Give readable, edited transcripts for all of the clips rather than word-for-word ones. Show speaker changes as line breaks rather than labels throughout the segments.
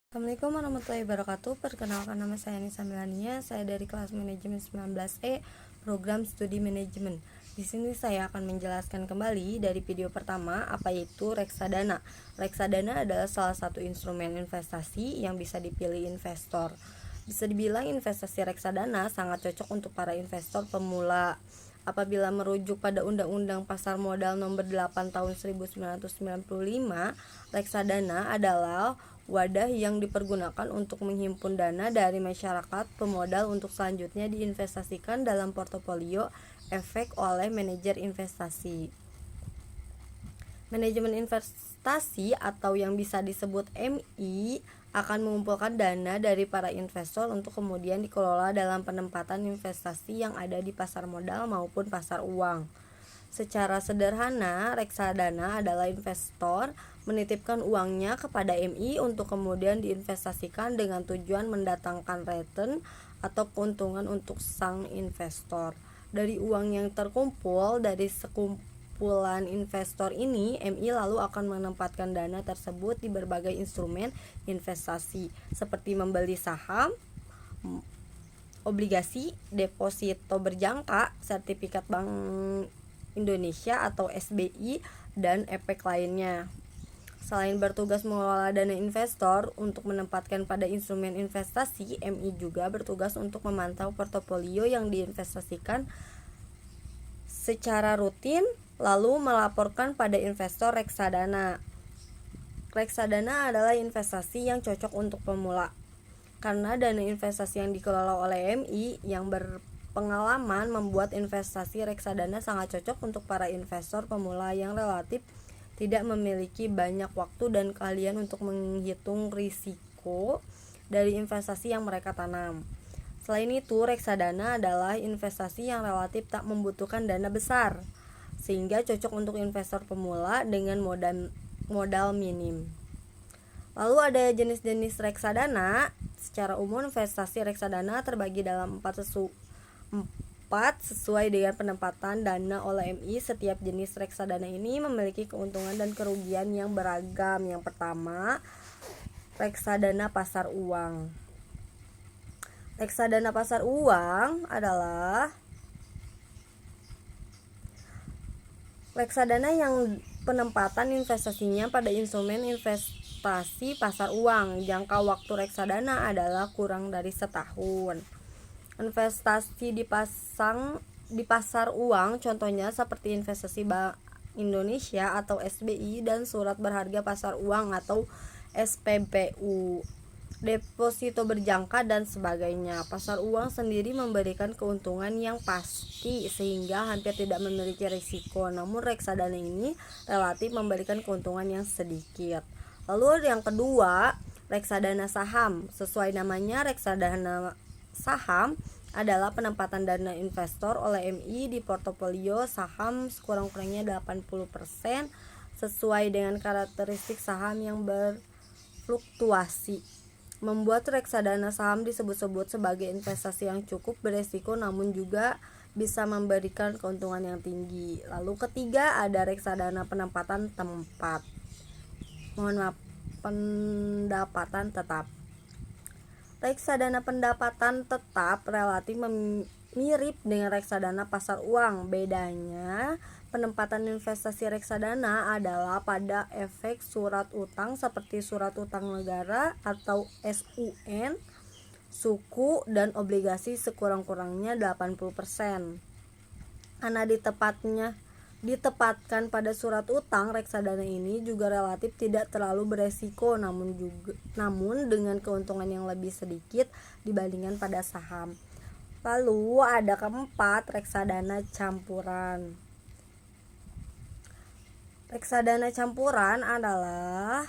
Assalamualaikum warahmatullahi wabarakatuh. Perkenalkan, nama saya Nisa Milania. Saya dari kelas manajemen 19E, program studi manajemen. Di sini saya akan menjelaskan kembali dari video pertama apa itu reksadana. Reksadana adalah salah satu instrumen investasi yang bisa dipilih investor. Bisa dibilang investasi reksadana sangat cocok untuk para investor pemula. Apabila merujuk pada Undang-Undang Pasar Modal Nomor 8 Tahun 1995, reksadana adalah wadah yang dipergunakan untuk menghimpun dana dari masyarakat pemodal untuk selanjutnya diinvestasikan dalam portofolio efek oleh manajer investasi. Manajemen investasi atau yang bisa disebut MI akan mengumpulkan dana dari para investor untuk kemudian dikelola dalam penempatan investasi yang ada di pasar modal maupun pasar uang. Secara sederhana, reksadana adalah investor menitipkan uangnya kepada MI untuk kemudian diinvestasikan dengan tujuan mendatangkan return atau keuntungan untuk sang investor. Dari uang yang terkumpul dari sekumpulan investor ini, MI lalu akan menempatkan dana tersebut di berbagai instrumen investasi seperti membeli saham, obligasi, deposito berjangka, sertifikat bank Indonesia atau SBI, dan efek lainnya. Selain bertugas mengelola dana investor untuk menempatkan pada instrumen investasi, MI juga bertugas untuk memantau portofolio yang diinvestasikan secara rutin, lalu melaporkan pada investor reksadana. Reksadana adalah investasi yang cocok untuk pemula, karena dana investasi yang dikelola oleh MI yang pengalaman membuat investasi reksadana sangat cocok untuk para investor pemula yang relatif tidak memiliki banyak waktu dan keahlian untuk menghitung risiko dari investasi yang mereka tanam. Selain itu, reksadana adalah investasi yang relatif tak membutuhkan dana besar, sehingga cocok untuk investor pemula dengan modal minim. Lalu ada jenis-jenis reksadana. Secara umum, investasi reksadana terbagi dalam 4 sesuai dengan penempatan dana oleh MI. Setiap jenis reksadana ini memiliki keuntungan dan kerugian yang beragam. Yang pertama, reksadana pasar uang. Reksadana pasar uang adalah reksadana yang penempatan investasinya pada instrumen investasi pasar uang. Jangka waktu reksadana adalah kurang dari setahun. Investasi di pasar uang contohnya seperti investasi Bank Indonesia atau SBI dan surat berharga pasar uang atau SPBU, deposito berjangka dan sebagainya. Pasar uang sendiri memberikan keuntungan yang pasti sehingga hampir tidak memiliki risiko, namun reksadana ini relatif memberikan keuntungan yang sedikit. Lalu yang kedua, reksadana saham. Sesuai namanya, reksadana saham adalah penempatan dana investor oleh MI di portofolio saham sekurang-kurangnya 80% sesuai dengan karakteristik saham yang berfluktuasi. Membuat reksadana saham disebut-sebut sebagai investasi yang cukup beresiko namun juga bisa memberikan keuntungan yang tinggi. Lalu ketiga, ada reksadana pendapatan tetap. Reksadana pendapatan tetap relatif mirip dengan reksadana pasar uang. Bedanya, penempatan investasi reksadana adalah pada efek surat utang seperti surat utang negara atau SUN, suku, dan obligasi sekurang-kurangnya 80%. Karena ditempatkan pada surat utang, reksadana ini juga relatif tidak terlalu beresiko namun dengan keuntungan yang lebih sedikit dibandingkan pada saham. Lalu ada keempat, reksadana campuran. Reksadana campuran adalah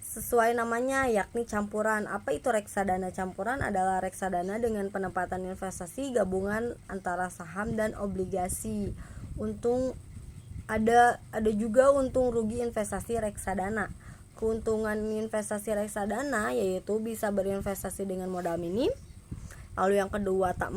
sesuai namanya, yakni campuran. Apa itu reksadana campuran? Adalah reksadana dengan penempatan investasi gabungan antara saham dan obligasi. Ada juga untung rugi investasi reksadana. Keuntungan investasi reksadana yaitu bisa berinvestasi dengan modal minim. Lalu yang kedua, tak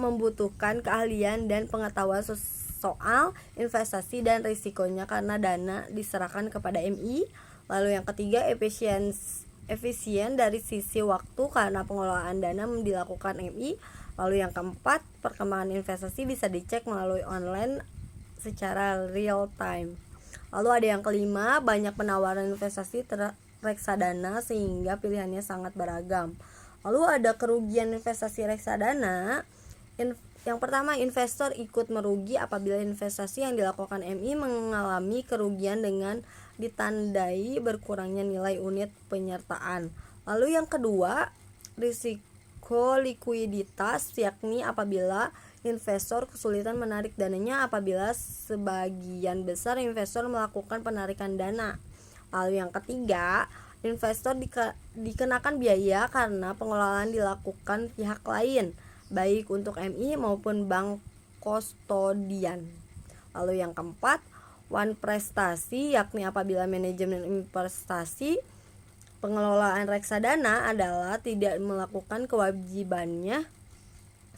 membutuhkan keahlian dan pengetahuan soal investasi dan risikonya karena dana diserahkan kepada MI. Lalu yang ketiga, efisien dari sisi waktu karena pengelolaan dana dilakukan MI. Lalu yang keempat, perkembangan investasi bisa dicek melalui online secara real time. Lalu ada yang kelima, banyak penawaran investasi reksadana sehingga pilihannya sangat beragam. Lalu ada kerugian investasi reksadana. Yang pertama, investor ikut merugi apabila investasi yang dilakukan MI mengalami kerugian dengan ditandai berkurangnya nilai unit penyertaan. Lalu yang kedua, risiko likuiditas, yakni apabila investor kesulitan menarik dananya apabila sebagian besar investor melakukan penarikan dana. Lalu yang ketiga, investor dikenakan biaya karena pengelolaan dilakukan pihak lain, baik untuk MI maupun bank kustodian. Lalu yang keempat, one prestasi, yakni apabila manajemen investasi pengelolaan reksadana adalah tidak melakukan kewajibannya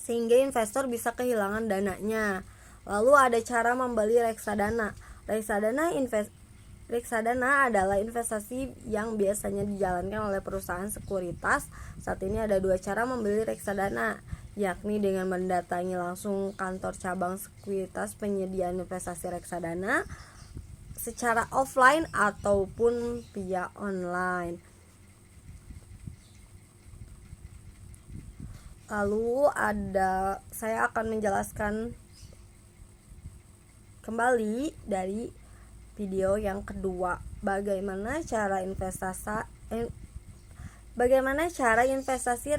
sehingga investor bisa kehilangan dananya. Lalu ada cara membeli reksadana. Reksadana adalah investasi yang biasanya dijalankan oleh perusahaan sekuritas. Saat ini ada dua cara membeli reksadana, yakni dengan mendatangi langsung kantor cabang sekuritas penyedia investasi reksadana secara offline ataupun via online. Lalu saya akan menjelaskan kembali dari video yang kedua, bagaimana cara investasi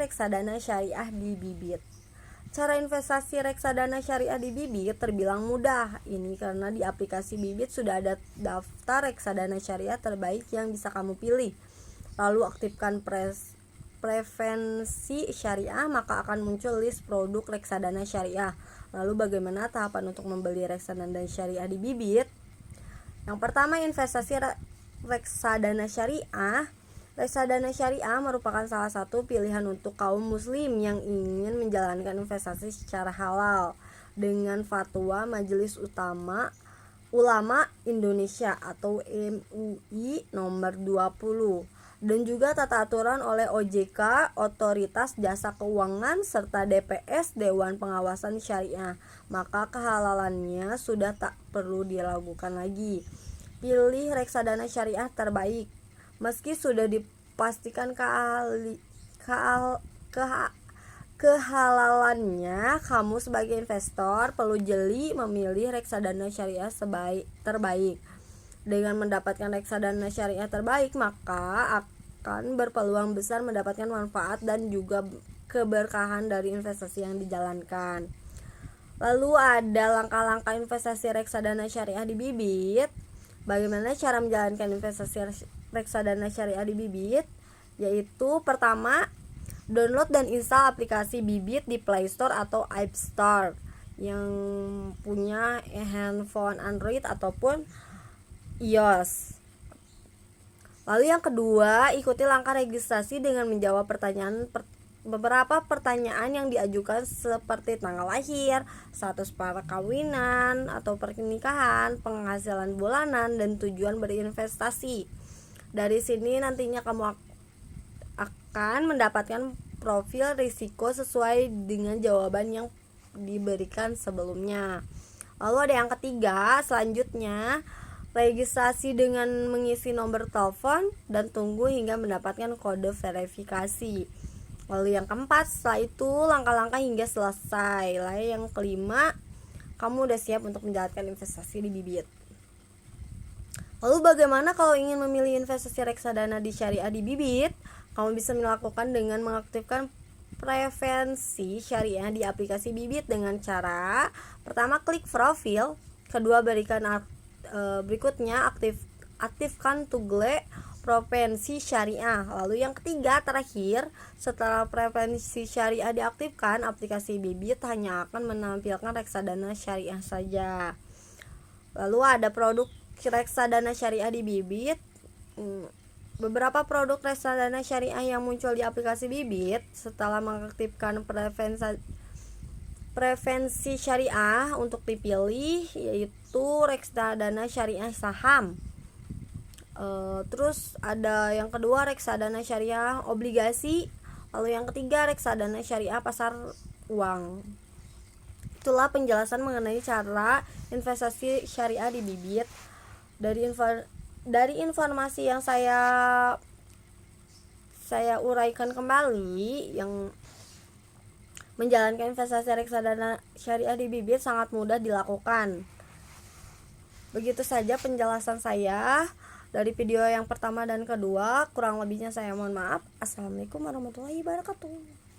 reksadana syariah di Bibit. Cara investasi reksadana syariah di Bibit terbilang mudah. Ini karena di aplikasi Bibit sudah ada daftar reksadana syariah terbaik yang bisa kamu pilih. Lalu aktifkan preferensi syariah, maka akan muncul list produk reksadana syariah. Lalu bagaimana tahapan untuk membeli reksadana syariah di Bibit? Yang pertama, investasi reksadana syariah. Reksadana syariah merupakan salah satu pilihan untuk kaum muslim yang ingin menjalankan investasi secara halal dengan fatwa Majelis Ulama Indonesia atau MUI nomor 20 dan juga tata aturan oleh OJK, Otoritas Jasa Keuangan, serta DPS, Dewan Pengawasan Syariah. Maka kehalalannya sudah tak perlu diragukan lagi. Pilih reksadana syariah terbaik. Meski sudah dipastikan kehalalannya, kamu sebagai investor perlu jeli memilih reksadana syariah terbaik. Dengan mendapatkan reksadana syariah terbaik, maka akan berpeluang besar mendapatkan manfaat dan juga keberkahan dari investasi yang dijalankan. Lalu ada langkah-langkah investasi reksadana syariah di Bibit. Bagaimana cara menjalankan investasi reksadana syariah di Bibit? Yaitu pertama, download dan install aplikasi Bibit di Play Store atau App Store yang punya handphone Android ataupun iOS. Lalu yang kedua, ikuti langkah registrasi dengan menjawab beberapa pertanyaan yang diajukan seperti tanggal lahir, status perkawinan atau pernikahan, penghasilan bulanan, dan tujuan berinvestasi. Dari sini nantinya kamu akan mendapatkan profil risiko sesuai dengan jawaban yang diberikan sebelumnya. Lalu ada yang ketiga, selanjutnya registrasi dengan mengisi nomor telepon dan tunggu hingga mendapatkan kode verifikasi. Lalu yang keempat, setelah itu langkah-langkah hingga selesai. Lalu yang kelima, kamu udah siap untuk menjalankan investasi di Bibit. Lalu bagaimana kalau ingin memilih investasi reksadana di syariah di Bibit? Kamu bisa melakukan dengan mengaktifkan preferensi syariah di aplikasi Bibit dengan cara pertama, klik profil, kedua, berikutnya aktifkan toggle preferensi syariah. Lalu yang ketiga, terakhir, setelah preferensi syariah diaktifkan, aplikasi Bibit hanya akan menampilkan reksadana syariah saja. Lalu ada produk reksadana syariah di Bibit. Beberapa produk reksadana syariah yang muncul di aplikasi Bibit setelah mengaktifkan preferensi syariah untuk dipilih, yaitu reksadana syariah saham, Terus ada yang kedua reksadana syariah obligasi, lalu yang ketiga reksadana syariah pasar uang. Itulah penjelasan mengenai cara investasi syariah di Bibit. Dari informasi yang saya uraikan kembali, yang menjalankan investasi reksadana syariah di Bibit sangat mudah dilakukan. Begitu saja penjelasan saya dari video yang pertama dan kedua. Kurang lebihnya saya mohon maaf. Assalamualaikum warahmatullahi wabarakatuh.